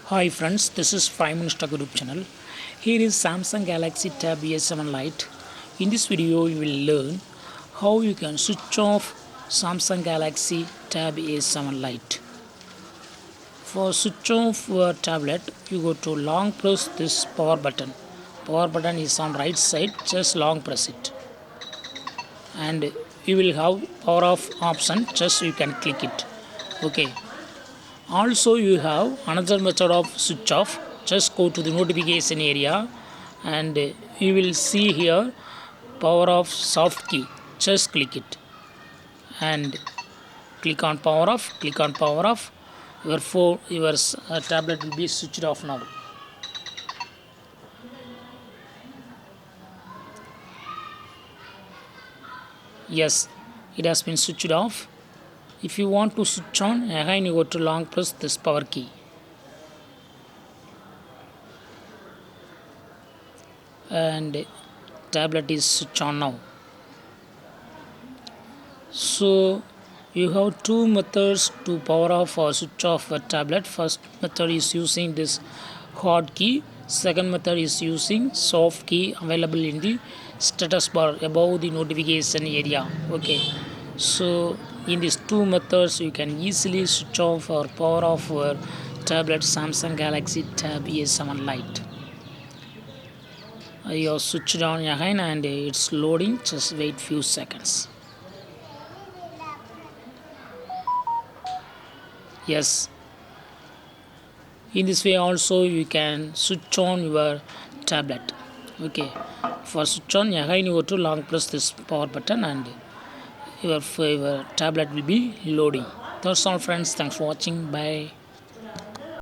Hi friends, this is Prime Minister Group channel. Here is Samsung Galaxy Tab A7 Lite. In this video, you will learn how you can switch off Samsung Galaxy Tab A7 Lite. For switch off your tablet, you go to long press this power button. Power button is on right side, just long press it. And you will have power off option, just you can click it. Okay. Also you have another method of switch off. Just go to the notification area and you will see here power off soft key. Just click it and click on power off. Click on power off. Your tablet will be switched off now. Yes, it has been switched off. If you want to switch on, again you go to long press this power key. And tablet is switched on now. So you have two methods to power off or switch off a tablet. First method is using this hard key. Second method is using soft key available in the status bar above the notification area. Okay, so in these two methods you can easily switch off or power off your tablet Samsung Galaxy Tab A7 Lite. You have switched on again and it's loading. Just wait few seconds. Yes, in this way also you can switch on your tablet. Okay, for switch on again you go to long press this power button and your tablet will be loading. That's all friends, thanks for watching, bye.